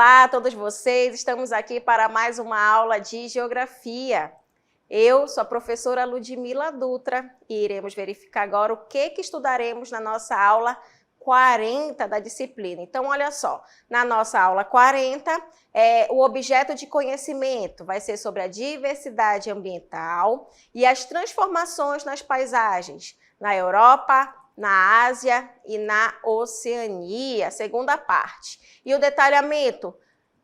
Olá a todos vocês, estamos aqui para mais uma aula de Geografia. Eu sou a professora Ludmila Dutra e iremos verificar agora o que estudaremos na nossa aula 40 da disciplina. Então, olha só, na nossa aula 40, o objeto de conhecimento vai ser sobre a diversidade ambiental e as transformações nas paisagens na Europa, na Ásia e na Oceania, segunda parte. E o detalhamento,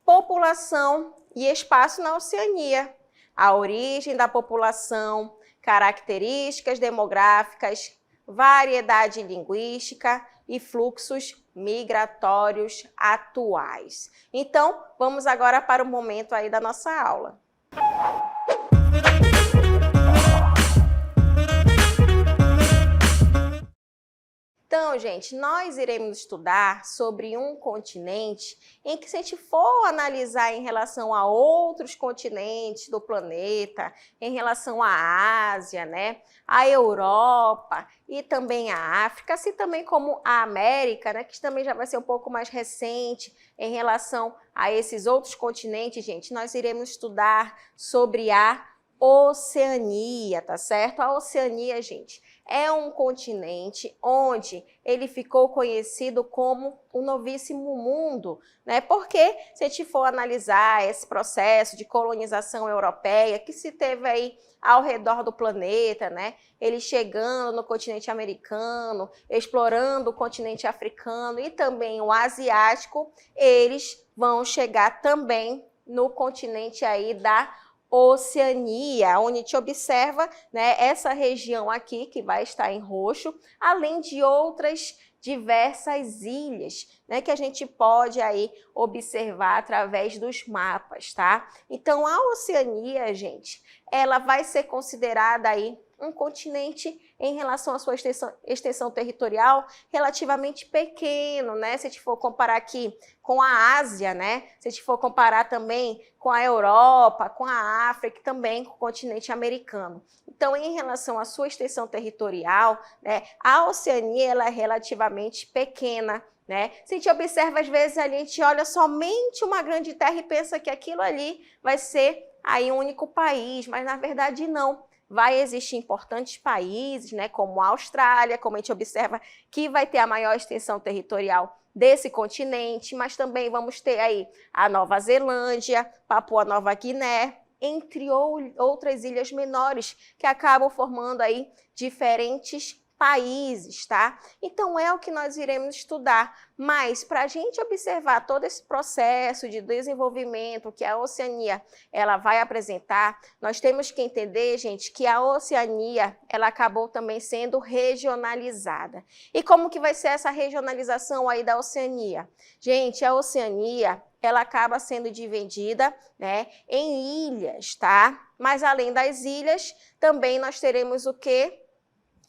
população e espaço na Oceania, a origem da população, características demográficas, variedade linguística e fluxos migratórios atuais. Então, vamos agora para o momento aí da nossa aula. Então, gente, nós iremos estudar sobre um continente em que, se a gente for analisar em relação a outros continentes do planeta, em relação à Ásia, né, a Europa e também a África, assim também como a América, né, que também já vai ser um pouco mais recente em relação a esses outros continentes, gente, nós iremos estudar sobre a Oceania, tá certo? A Oceania, gente, é um continente onde ele ficou conhecido como o Novíssimo Mundo, né? Porque, se a gente for analisar esse processo de colonização europeia que se teve aí ao redor do planeta, né? Ele chegando no continente americano, explorando o continente africano e também o asiático, eles vão chegar também no continente aí da Oceania, onde a gente observa, né, essa região aqui que vai estar em roxo, além de outras diversas ilhas, né, que a gente pode aí observar através dos mapas, tá? Então, a Oceania, gente, ela vai ser considerada aí um continente em relação à sua extensão territorial relativamente pequeno, né? Se a gente for comparar aqui com a Ásia, né? Se a gente for comparar também com a Europa, com a África e também com o continente americano. Então, em relação à sua extensão territorial, né, a Oceania ela é relativamente pequena, né? Se a gente observa, às vezes, ali, a gente olha somente uma grande terra e pensa que aquilo ali vai ser aí um único país, mas na verdade não. Vai existir importantes países, né, como a Austrália, como a gente observa, que vai ter a maior extensão territorial desse continente, mas também vamos ter aí a Nova Zelândia, Papua Nova Guiné, entre outras ilhas menores que acabam formando aí diferentes países, tá? Então, é o que nós iremos estudar, mas para a gente observar todo esse processo de desenvolvimento que a Oceania ela vai apresentar, nós temos que entender, gente, que a Oceania ela acabou também sendo regionalizada. E como que vai ser essa regionalização aí da Oceania? Gente, a Oceania ela acaba sendo dividida, né, em ilhas, tá? Mas além das ilhas, também nós teremos o quê?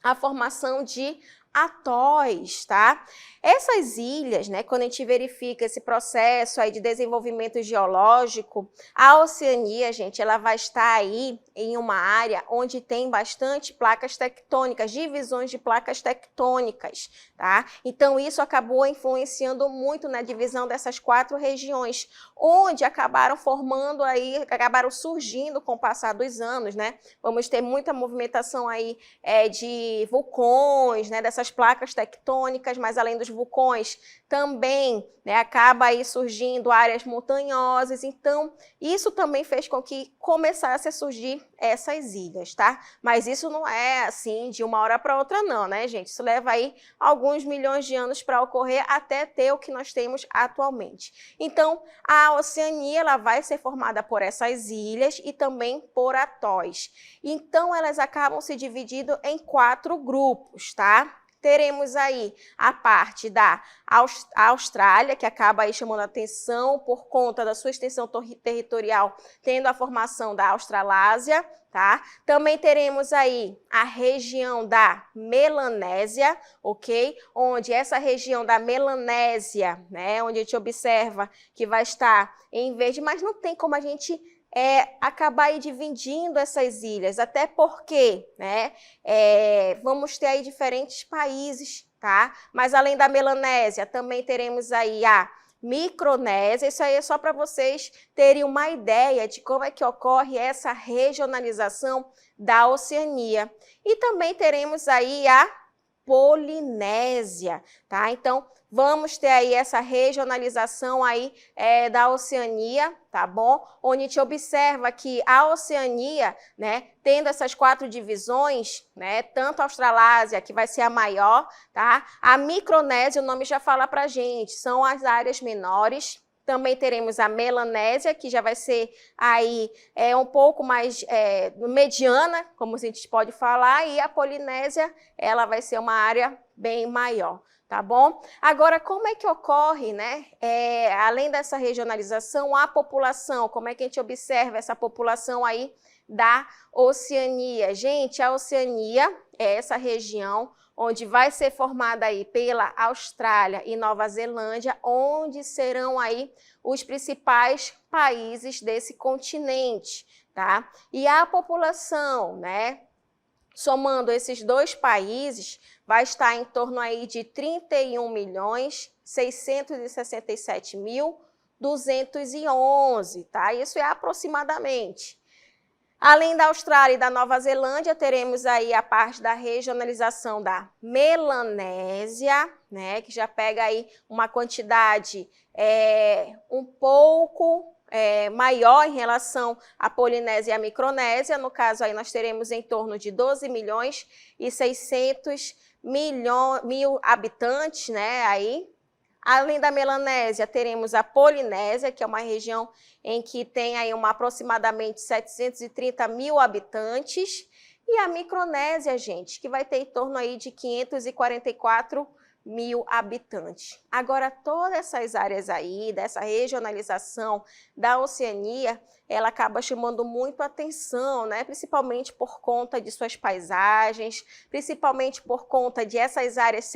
A formação de atóis, tá? Essas ilhas, né, quando a gente verifica esse processo aí de desenvolvimento geológico, a Oceania, gente, ela vai estar aí em uma área onde tem bastante placas tectônicas, divisões de placas tectônicas, tá? Então, isso acabou influenciando muito na divisão dessas 4 regiões, onde acabaram formando aí, acabaram surgindo com o passar dos anos, né? Vamos ter muita movimentação aí de vulcões, né, dessas placas tectônicas, mas além dos vulcões, também, né, acaba aí surgindo áreas montanhosas, então isso também fez com que começasse a surgir essas ilhas, tá? Mas isso não é assim de uma hora para outra não, né, gente? Isso leva aí alguns milhões de anos para ocorrer até ter o que nós temos atualmente. Então, a Oceania ela vai ser formada por essas ilhas e também por atóis. Então, elas acabam se dividindo em 4 grupos, tá? Teremos aí a parte da Austrália, que acaba aí chamando a atenção por conta da sua extensão territorial, tendo a formação da Australásia, tá? Também teremos aí a região da Melanésia, ok? Onde essa região da Melanésia, né, onde a gente observa que vai estar em verde, mas não tem como a gente acabar aí dividindo essas ilhas, até porque, né, vamos ter aí diferentes países, tá? Mas além da Melanésia, também teremos aí a Micronésia. Isso aí é só para vocês terem uma ideia de como é que ocorre essa regionalização da Oceania. E também teremos aí a Polinésia, tá? Então, vamos ter aí essa regionalização aí da Oceania, tá bom? Onde a gente observa que a Oceania, né, tendo essas 4 divisões, né, tanto a Australásia, que vai ser a maior, tá? A Micronésia, o nome já fala pra gente, são as áreas menores. Também teremos a Melanésia, que já vai ser aí um pouco mais mediana, como a gente pode falar, e a Polinésia, ela vai ser uma área bem maior, tá bom? Agora, como é que ocorre, né? Além dessa regionalização, a população, como é que a gente observa essa população aí da Oceania? Gente, a Oceania é essa região onde vai ser formada aí pela Austrália e Nova Zelândia, onde serão aí os principais países desse continente, tá? E a população, né, somando esses 2 países, vai estar em torno aí de 31.667.211, tá? Isso é aproximadamente. Além da Austrália e da Nova Zelândia, teremos aí a parte da regionalização da Melanésia, né, que já pega aí uma quantidade um pouco maior em relação à Polinésia e à Micronésia. No caso, aí nós teremos em torno de 12.600.000 habitantes, né, aí. Além da Melanésia, teremos a Polinésia, que é uma região em que tem aí aproximadamente 730.000 habitantes, e a Micronésia, gente, que vai ter em torno aí de 544.000 habitantes. Agora, todas essas áreas aí, dessa regionalização da Oceania, ela acaba chamando muito atenção, né? Principalmente por conta de suas paisagens, principalmente por conta de essas áreas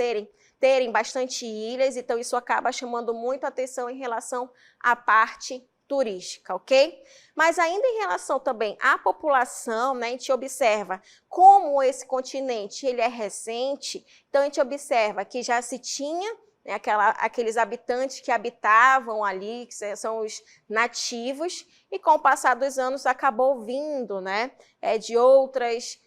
terem bastante ilhas, então isso acaba chamando muito atenção em relação à parte turística, ok? Mas ainda em relação também à população, né, a gente observa como esse continente ele é recente, então a gente observa que já se tinha, né, aqueles habitantes que habitavam ali, que são os nativos, e com o passar dos anos acabou vindo, né, de outros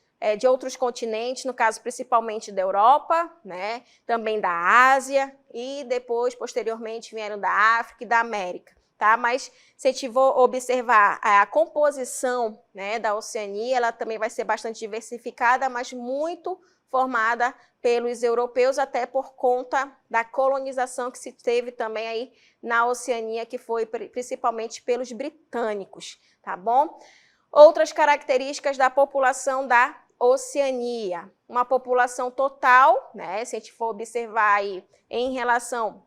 continentes, no caso principalmente da Europa, né, também da Ásia, e depois, posteriormente, vieram da África e da América. Tá? Mas se a gente for observar a composição, né, da Oceania, ela também vai ser bastante diversificada, mas muito formada pelos europeus, até por conta da colonização que se teve também aí na Oceania, que foi principalmente pelos britânicos, tá bom? Outras características da população da Oceania, uma população total, né, se a gente for observar aí em relação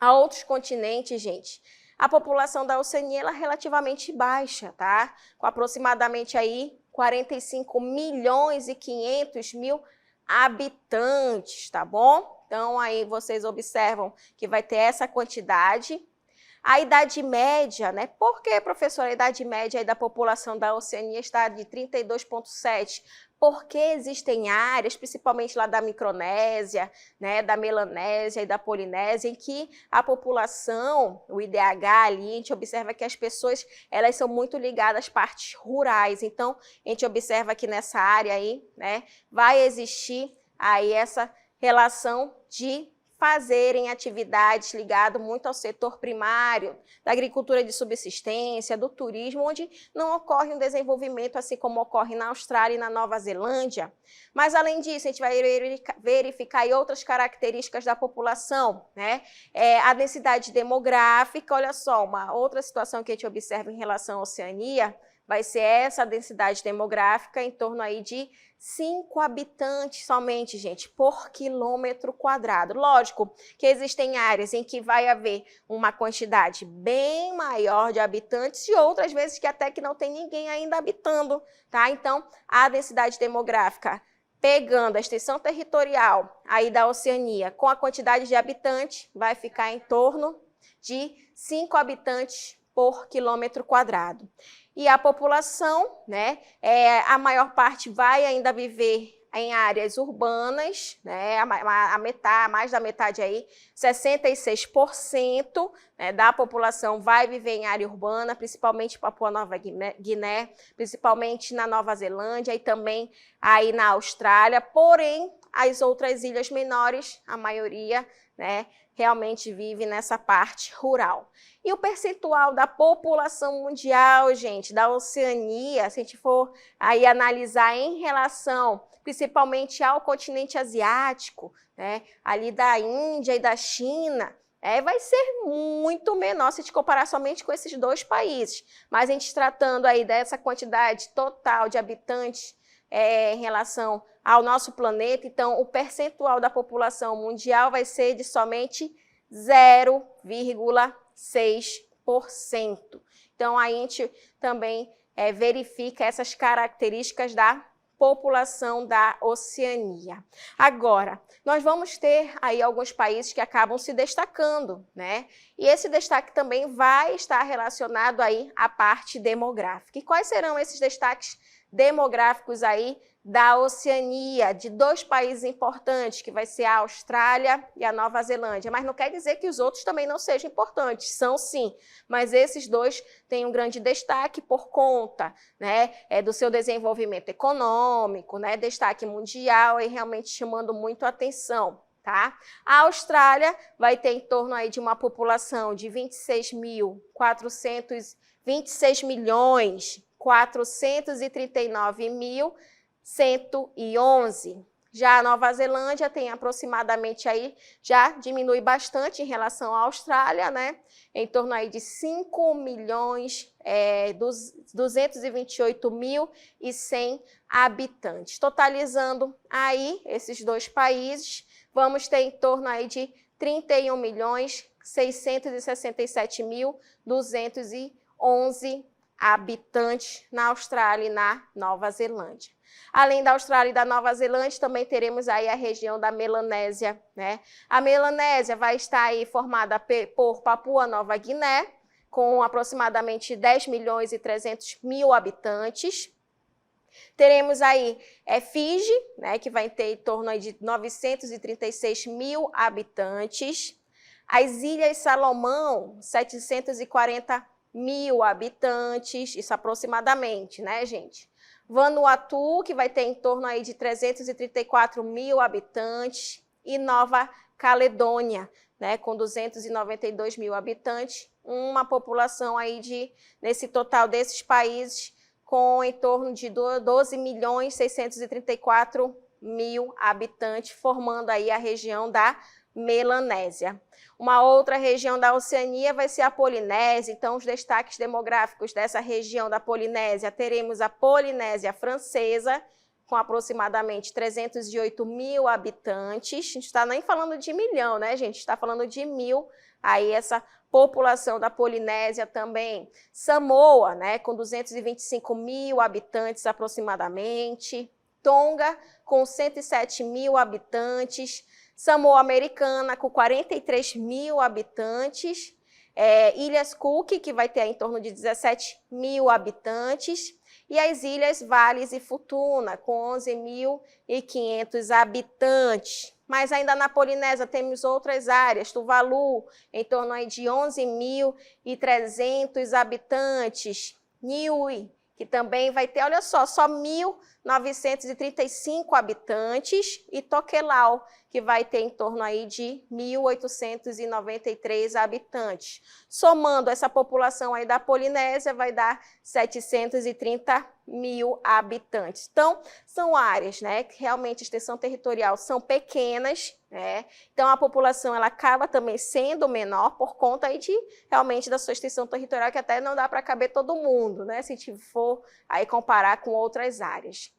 a outros continentes, gente, a população da Oceania ela é relativamente baixa, tá? Com aproximadamente aí 45.500.000 habitantes, tá bom? Então aí vocês observam que vai ter essa quantidade. A idade média, né? Por que, professora, a idade média aí da população da Oceania está de 32,7? Porque existem áreas, principalmente lá da Micronésia, né, da Melanésia e da Polinésia, em que a população, o IDH ali, a gente observa que as pessoas elas são muito ligadas às partes rurais. Então, a gente observa que nessa área aí, né, vai existir aí essa relação de fazerem atividades ligadas muito ao setor primário, da agricultura de subsistência, do turismo, onde não ocorre um desenvolvimento assim como ocorre na Austrália e na Nova Zelândia. Mas, além disso, a gente vai verificar outras características da população, né? A densidade demográfica, olha só, uma outra situação que a gente observa em relação à Oceania, vai ser essa densidade demográfica em torno aí de 5 habitantes somente, gente, por quilômetro quadrado. Lógico que existem áreas em que vai haver uma quantidade bem maior de habitantes e outras vezes que até que não tem ninguém ainda habitando, tá? Então, a densidade demográfica, pegando a extensão territorial aí da Oceania com a quantidade de habitantes, vai ficar em torno de 5 habitantes por quilômetro quadrado. E a população, né, a maior parte vai ainda viver em áreas urbanas, né, a metade, mais da metade aí, 66%, né, da população vai viver em área urbana, principalmente em Papua Nova Guiné, principalmente na Nova Zelândia e também aí na Austrália, porém, as outras ilhas menores, a maioria, né, realmente vive nessa parte rural. E o percentual da população mundial, gente, da Oceania, se a gente for aí analisar em relação principalmente ao continente asiático, né, ali da Índia e da China, vai ser muito menor se a gente comparar somente com esses dois países. Mas a gente tratando aí dessa quantidade total de habitantes em relação ao nosso planeta, então o percentual da população mundial vai ser de somente 0,6%. Então, a gente também verifica essas características da população da Oceania. Agora, nós vamos ter aí alguns países que acabam se destacando, né? E esse destaque também vai estar relacionado aí à parte demográfica. E quais serão esses destaques demográficos aí da Oceania, de dois países importantes, que vai ser a Austrália e a Nova Zelândia? Mas não quer dizer que os outros também não sejam importantes, são sim, mas esses dois têm um grande destaque por conta, né, do seu desenvolvimento econômico, né, destaque mundial e realmente chamando muito a atenção. Tá? A Austrália vai ter em torno aí de uma população de 26 milhões 439.111. Já a Nova Zelândia tem aproximadamente aí, já diminui bastante em relação à Austrália, né? Em torno aí de 5.228.100 habitantes. Totalizando aí esses dois países, vamos ter em torno aí de 31.667.211 habitantes na Austrália e na Nova Zelândia. Além da Austrália e da Nova Zelândia, também teremos aí a região da Melanésia, né? A Melanésia vai estar aí formada por Papua Nova Guiné, com aproximadamente 10.300.000 habitantes. Teremos aí Fiji, né, que vai ter em torno aí de 936.000 habitantes. As Ilhas Salomão, 740.000 habitantes, isso aproximadamente, né, gente? Vanuatu, que vai ter em torno aí de 334.000 habitantes, e Nova Caledônia, né, com 292.000 habitantes, uma população aí nesse total desses países, com em torno de 12.634.000 habitantes, formando aí a região da Melanésia. Uma outra região da Oceania vai ser a Polinésia. Então, os destaques demográficos dessa região da Polinésia, teremos a Polinésia Francesa, com aproximadamente 308.000 habitantes. A gente está nem falando de milhão, né, gente? Está falando de mil, aí essa população da Polinésia também. Samoa, né, com 225.000 habitantes aproximadamente. Tonga, com 107.000 habitantes. Samoa Americana, com 43.000 habitantes. Ilhas Cook, que vai ter em torno de 17.000 habitantes. E as Ilhas Wallis e Futuna, com 11.500 habitantes. Mas ainda na Polinésia temos outras áreas, Tuvalu, em torno aí de 11.300 habitantes. Niue, que também vai ter, olha só 1.935 habitantes, e Tokelau, que vai ter em torno aí de 1.893 habitantes. Somando essa população aí da Polinésia, vai dar 730.000 habitantes. Então, são áreas, né, que realmente a extensão territorial são pequenas, né? Então, a população ela acaba também sendo menor por conta aí realmente da sua extensão territorial, que até não dá para caber todo mundo, né, se a gente for aí comparar com outras áreas.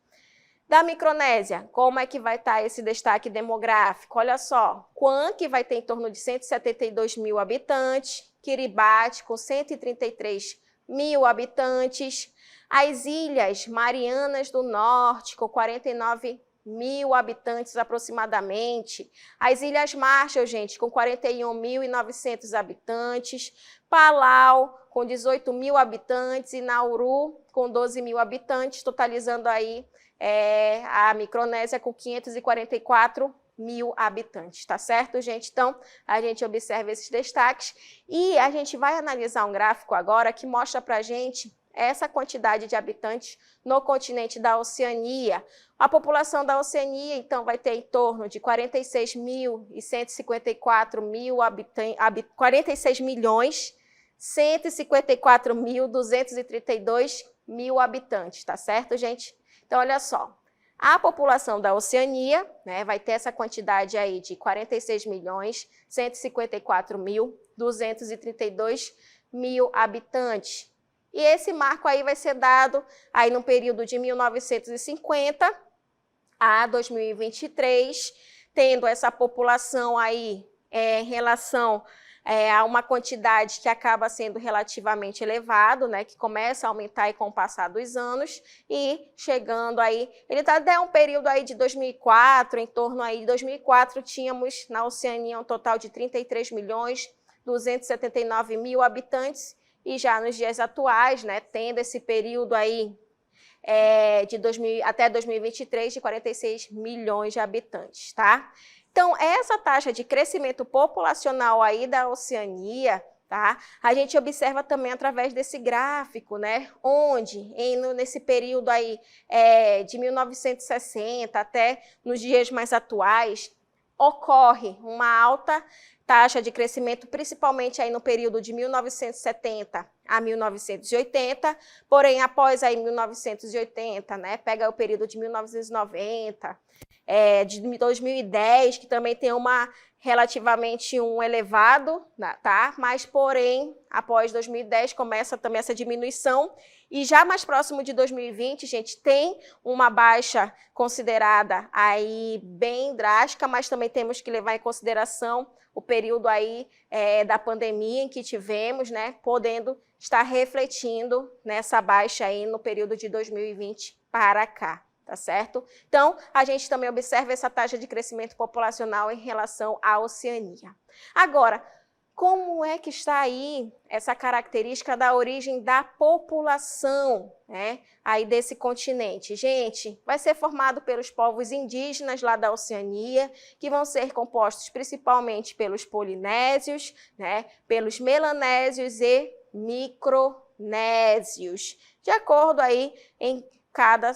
Da Micronésia, como é que vai estar esse destaque demográfico? Olha só, Guam, que vai ter em torno de 172.000 habitantes, Kiribati, com 133.000 habitantes, as Ilhas Marianas do Norte, com 49.000 habitantes aproximadamente, as Ilhas Marshall, gente, com 41.900 habitantes, Palau, com 18.000 habitantes, e Nauru, com 12.000 habitantes, totalizando aí a Micronésia com 544 mil habitantes, tá certo, gente? Então, a gente observa esses destaques e a gente vai analisar um gráfico agora que mostra pra gente essa quantidade de habitantes no continente da Oceania. A população da Oceania, então, vai ter em torno de 46.154.232.000 habitantes, tá certo, gente? Então, olha só. A população da Oceania, né, vai ter essa quantidade aí de 46.154.232.000 habitantes. E esse marco aí vai ser dado aí no período de 1950 a 2023, tendo essa população aí em relação a uma quantidade que acaba sendo relativamente elevado, né, que começa a aumentar aí com o passar dos anos e chegando aí, ele está até um período aí de 2004, em torno aí de 2004 tínhamos na Oceania um total de 33.279.000 habitantes e já nos dias atuais, né, tendo esse período aí até 2023 de 46 milhões de habitantes, tá? Então, essa taxa de crescimento populacional aí da Oceania, tá? A gente observa também através desse gráfico, né? Onde, nesse período aí de 1960 até nos dias mais atuais, ocorre uma alta taxa de crescimento, principalmente aí no período de 1970 a 1980, porém, após aí 1980, né? Pega o período de 1990, de 2010, que também tem relativamente um elevado, tá? Mas, porém, após 2010 começa também essa diminuição e já mais próximo de 2020, gente, tem uma baixa considerada aí bem drástica, mas também temos que levar em consideração o período aí da pandemia em que tivemos, né? Podendo estar refletindo nessa baixa aí no período de 2020 para cá. Tá certo? Então, a gente também observa essa taxa de crescimento populacional em relação à Oceania. Agora, como é que está aí essa característica da origem da população, né, aí desse continente? Gente, vai ser formado pelos povos indígenas lá da Oceania, que vão ser compostos principalmente pelos polinésios, né, pelos melanésios e micronésios, de acordo aí em cada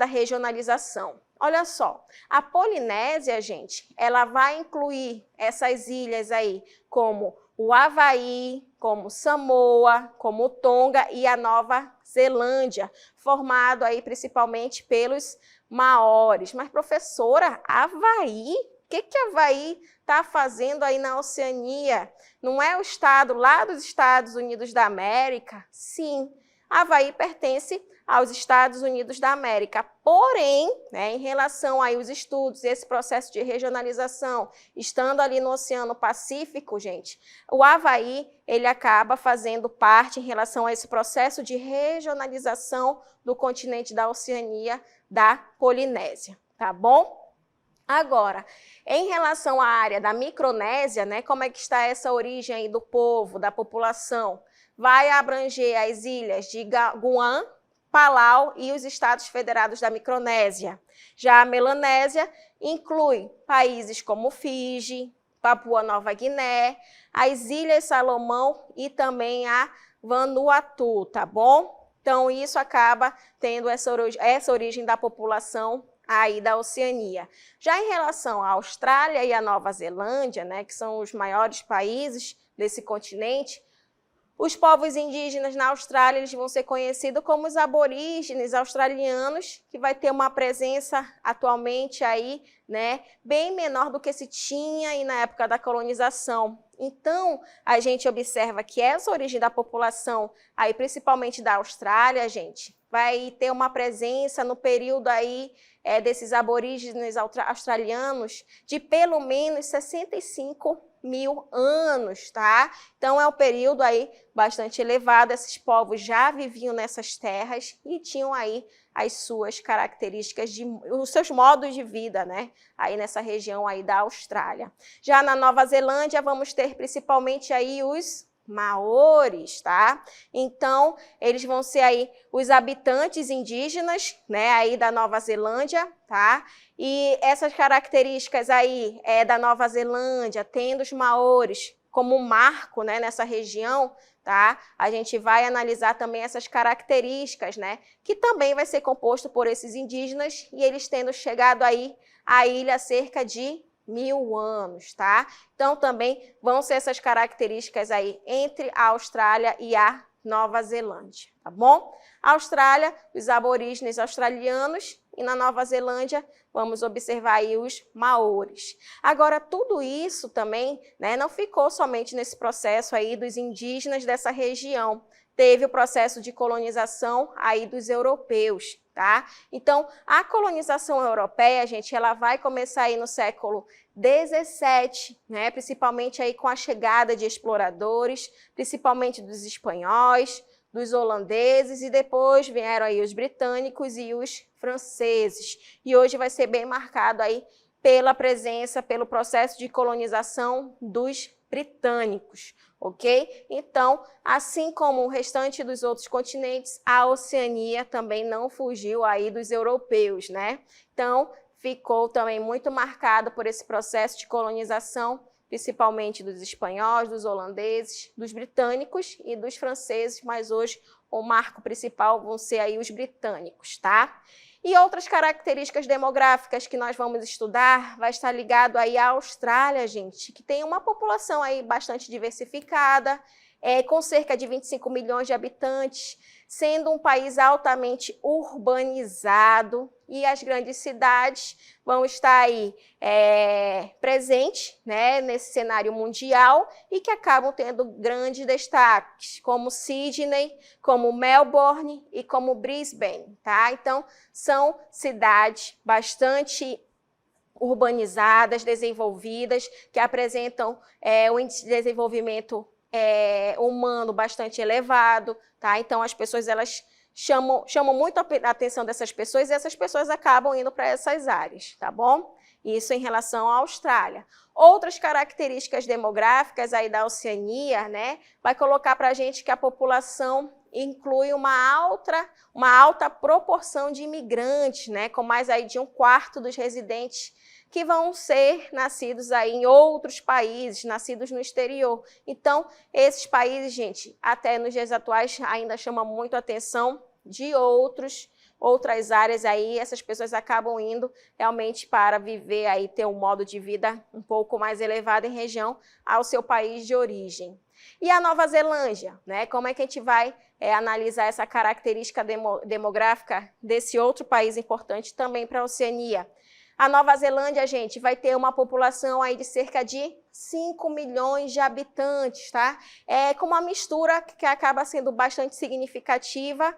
regionalização. Olha só, a Polinésia, gente, ela vai incluir essas ilhas aí, como o Havaí, como Samoa, como Tonga e a Nova Zelândia, formado aí principalmente pelos maores. Mas, professora, Havaí? O que Havaí está fazendo aí na Oceania? Não é o estado lá dos Estados Unidos da América? Sim, Havaí pertence aos Estados Unidos da América. Porém, né, em relação aí aos estudos, esse processo de regionalização, estando ali no Oceano Pacífico, gente, o Havaí, ele acaba fazendo parte em relação a esse processo de regionalização do continente da Oceania, da Polinésia, tá bom? Agora, em relação à área da Micronésia, né, como é que está essa origem aí do povo, da população? Vai abranger as ilhas de Guam, Palau e os Estados Federados da Micronésia. Já a Melanésia inclui países como Fiji, Papua Nova Guiné, as Ilhas Salomão e também a Vanuatu, tá bom? Então, isso acaba tendo essa origem da população aí da Oceania. Já em relação à Austrália e à Nova Zelândia, né, que são os maiores países desse continente, os povos indígenas na Austrália, eles vão ser conhecidos como os aborígenes australianos, que vai ter uma presença atualmente aí, né, bem menor do que se tinha aí na época da colonização. Então, a gente observa que essa origem da população, aí principalmente da Austrália, gente, vai ter uma presença no período aí desses aborígenes australianos de pelo menos 65 mil anos, tá? Então, é um período aí bastante elevado. Esses povos já viviam nessas terras e tinham aí as suas características, os seus modos de vida, né? Aí nessa região aí da Austrália. Já na Nova Zelândia, vamos ter principalmente aí os maores, tá? Então, eles vão ser aí os habitantes indígenas, né, aí da Nova Zelândia, tá? E essas características aí da Nova Zelândia, tendo os maores como um marco, né, nessa região, tá? A gente vai analisar também essas características, né, que também vai ser composto por esses indígenas e eles tendo chegado aí à ilha há cerca de 1000 anos, tá? Então, também vão ser essas características aí entre a Austrália e a Nova Zelândia, tá bom? A Austrália, os aborígenes australianos, e na Nova Zelândia, vamos observar aí os maores. Agora, tudo isso também, né, não ficou somente nesse processo aí dos indígenas dessa região. Teve o processo de colonização aí dos europeus, tá? Então, a colonização europeia, gente, ela vai começar aí no século 17, né? Principalmente aí com a chegada de exploradores, principalmente dos espanhóis, dos holandeses e depois vieram aí os britânicos e os franceses. E hoje vai ser bem marcado aí pela presença, pelo processo de colonização dos britânicos, ok? Então, assim como o restante dos outros continentes, a Oceania também não fugiu aí dos europeus, né? Então, ficou também muito marcado por esse processo de colonização, principalmente dos espanhóis, dos holandeses, dos britânicos e dos franceses, mas hoje o marco principal vão ser aí os britânicos, tá? E outras características demográficas que nós vamos estudar vai estar ligado aí à Austrália, gente, que tem uma população aí bastante diversificada, com cerca de 25 milhões de habitantes, sendo um país altamente urbanizado, e as grandes cidades vão estar aí presentes, né, nesse cenário mundial e que acabam tendo grandes destaques, como Sydney, como Melbourne e como Brisbane, tá? Então, são cidades bastante urbanizadas, desenvolvidas, que apresentam um índice de desenvolvimento humano bastante elevado, tá? Então, as pessoas, elas chamam muito a atenção dessas pessoas e essas pessoas acabam indo para essas áreas, tá bom? Isso em relação à Austrália. Outras características demográficas aí da Oceania, né? Vai colocar para a gente que a população inclui uma alta proporção de imigrantes, né? Com mais aí de 1/4 dos residentes que vão ser nascidos aí em outros países, nascidos no exterior. Então, esses países, gente, até nos dias atuais ainda chamam muito a atenção de outras áreas aí, essas pessoas acabam indo realmente para viver aí, ter um modo de vida um pouco mais elevado em região ao seu país de origem. E a Nova Zelândia, né? Como é que a gente vai analisar essa característica demográfica desse outro país importante também para a Oceania? A Nova Zelândia, gente, vai ter uma população aí de cerca de 5 milhões de habitantes, tá? Com uma mistura que acaba sendo bastante significativa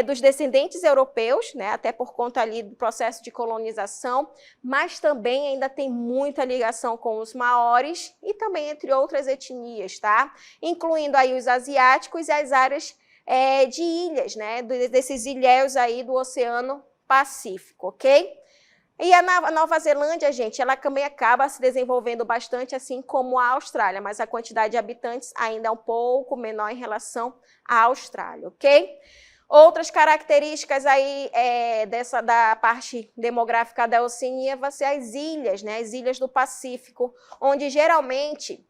dos descendentes europeus, né? Até por conta ali do processo de colonização, mas também ainda tem muita ligação com os maores e também entre outras etnias, tá? Incluindo aí os asiáticos e as áreas de ilhas, né? Desses ilhéus aí do Oceano Pacífico, ok? E a Nova Zelândia, gente, ela também acaba se desenvolvendo bastante, assim como a Austrália, mas a quantidade de habitantes ainda é um pouco menor em relação à Austrália, ok? Outras características aí da parte demográfica da Oceania vão ser as ilhas, né? As ilhas do Pacífico, onde geralmente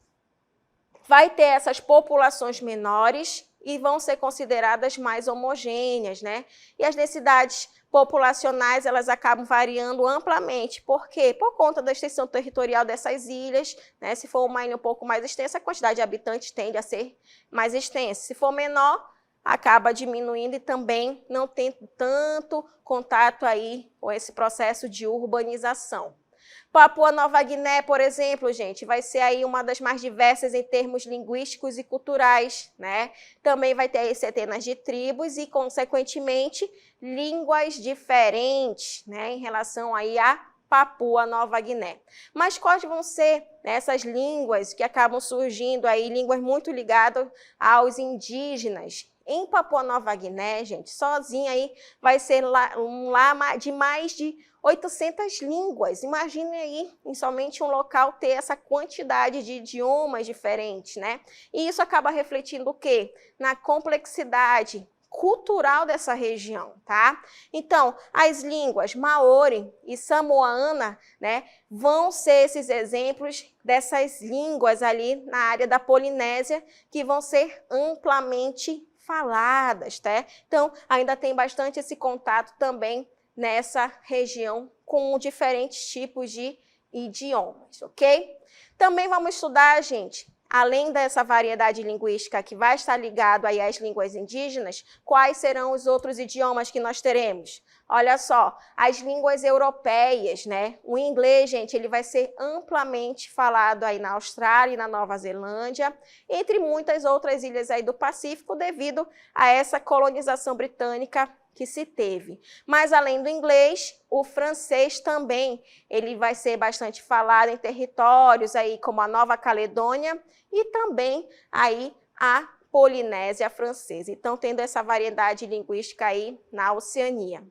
vai ter essas populações menores e vão ser consideradas mais homogêneas, né? E as densidades populacionais, elas acabam variando amplamente. Por quê? Por conta da extensão territorial dessas ilhas, né? Se for uma ilha um pouco mais extensa, a quantidade de habitantes tende a ser mais extensa. Se for menor, acaba diminuindo e também não tem tanto contato aí com esse processo de urbanização. Papua Nova Guiné, por exemplo, gente, vai ser aí uma das mais diversas em termos linguísticos e culturais, né? Também vai ter aí centenas de tribos e, consequentemente, línguas diferentes, né, em relação aí a Papua Nova Guiné. Mas quais vão ser essas línguas que acabam surgindo aí, línguas muito ligadas aos indígenas? Em Papua Nova Guiné, gente, sozinha aí vai ser de mais de 800 línguas. Imagine aí, em somente um local, ter essa quantidade de idiomas diferentes, né? E isso acaba refletindo o quê? Na complexidade cultural dessa região, tá? Então, as línguas Maori e Samoana, né, vão ser esses exemplos dessas línguas ali na área da Polinésia que vão ser amplamente faladas, tá? Então, ainda tem bastante esse contato também nessa região com diferentes tipos de idiomas, ok? Também vamos estudar, gente, além dessa variedade linguística que vai estar ligado aí às línguas indígenas, quais serão os outros idiomas que nós teremos? Olha só, as línguas europeias, né? O inglês, gente, ele vai ser amplamente falado aí na Austrália e na Nova Zelândia, entre muitas outras ilhas aí do Pacífico, devido a essa colonização britânica que se teve. Mas além do inglês, o francês também, ele vai ser bastante falado em territórios aí como a Nova Caledônia e também aí a Polinésia Francesa. Então, tendo essa variedade linguística aí na Oceania.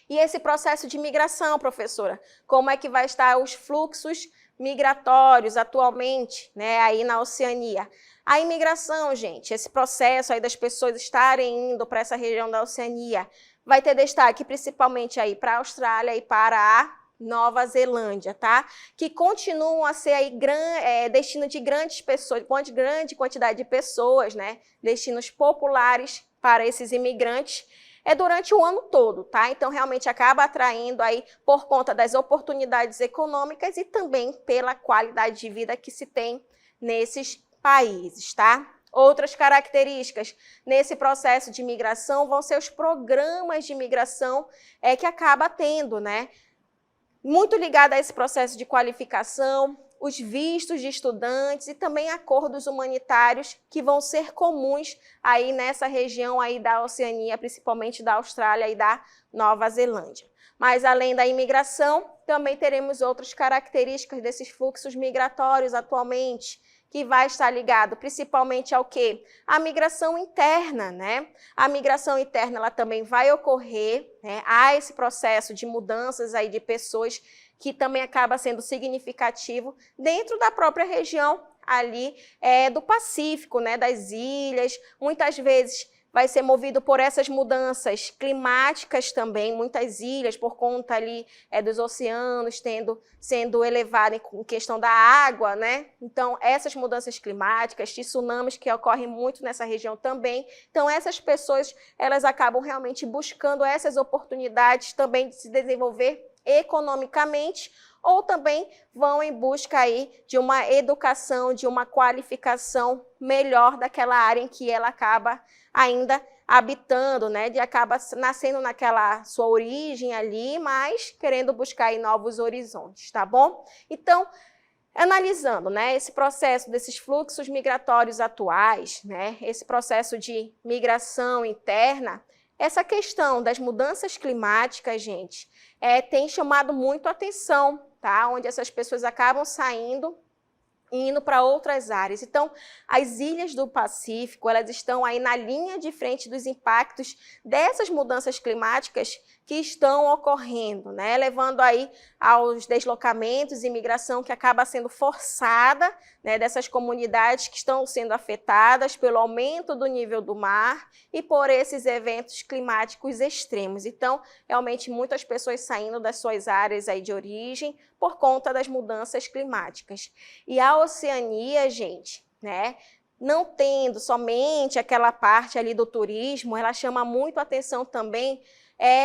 E esse processo de migração, professora, como é que vai estar os fluxos migratórios atualmente, né, aí na Oceania? A imigração, gente, esse processo aí das pessoas estarem indo para essa região da Oceania, vai ter destaque principalmente aí para a Austrália e para a Nova Zelândia, tá? Que continuam a ser aí destino de grandes pessoas, grande quantidade de pessoas, né? Destinos populares para esses imigrantes. Durante o ano todo, tá? Então, realmente acaba atraindo aí por conta das oportunidades econômicas e também pela qualidade de vida que se tem nesses países, tá? Outras características nesse processo de migração vão ser os programas de migração que acaba tendo, né? Muito ligado a esse processo de qualificação, os vistos de estudantes e também acordos humanitários que vão ser comuns aí nessa região aí da Oceania, principalmente da Austrália e da Nova Zelândia. Mas além da imigração, também teremos outras características desses fluxos migratórios atualmente, que vai estar ligado principalmente ao quê? A migração interna, né? A migração interna, ela também vai ocorrer, né? Há esse processo de mudanças aí de pessoas que também acaba sendo significativo dentro da própria região ali do Pacífico, né? Das ilhas, muitas vezes vai ser movido por essas mudanças climáticas também, muitas ilhas, por conta ali dos oceanos sendo elevado em questão da água, né? Então, essas mudanças climáticas, tsunamis que ocorrem muito nessa região também. Então, essas pessoas, elas acabam realmente buscando essas oportunidades também de se desenvolver economicamente, ou também vão em busca aí de uma educação, de uma qualificação melhor daquela área em que ela acaba ainda habitando, né? De acaba nascendo naquela sua origem ali, mas querendo buscar aí novos horizontes, tá bom? Então, analisando, né, esse processo desses fluxos migratórios atuais, né, esse processo de migração interna, essa questão das mudanças climáticas, gente, tem chamado muito a atenção, tá? Onde essas pessoas acabam saindo e indo para outras áreas. Então, as ilhas do Pacífico, elas estão aí na linha de frente dos impactos dessas mudanças climáticas que estão ocorrendo, né? Levando aí aos deslocamentos e migração que acaba sendo forçada, né, dessas comunidades que estão sendo afetadas pelo aumento do nível do mar e por esses eventos climáticos extremos. Então, realmente, muitas pessoas saindo das suas áreas aí de origem por conta das mudanças climáticas. E a Oceania, gente, né, não tendo somente aquela parte ali do turismo, ela chama muito a atenção também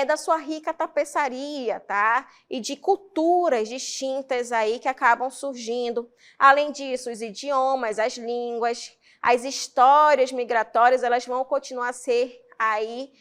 da sua rica tapeçaria, tá? E de culturas distintas aí que acabam surgindo. Além disso, os idiomas, as línguas, as histórias migratórias, elas vão continuar a ser aí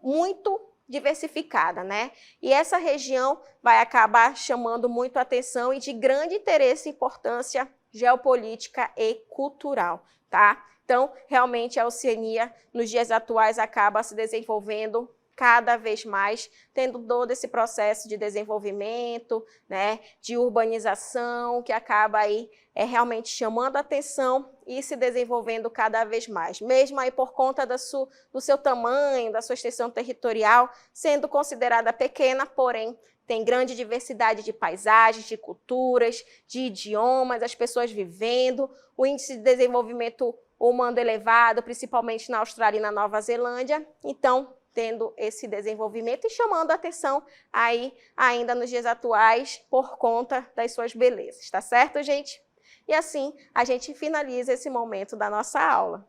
muito diversificada, né? E essa região vai acabar chamando muito a atenção e de grande interesse e importância geopolítica e cultural, tá? Então, realmente, a Oceania, nos dias atuais, acaba se desenvolvendo cada vez mais, tendo todo esse processo de desenvolvimento, né, de urbanização, que acaba aí realmente chamando a atenção e se desenvolvendo cada vez mais, mesmo aí por conta do seu tamanho, da sua extensão territorial, sendo considerada pequena, porém tem grande diversidade de paisagens, de culturas, de idiomas, as pessoas vivendo, o índice de desenvolvimento humano elevado, principalmente na Austrália e na Nova Zelândia, então tendo esse desenvolvimento e chamando a atenção aí ainda nos dias atuais por conta das suas belezas, tá certo, gente? E assim a gente finaliza esse momento da nossa aula.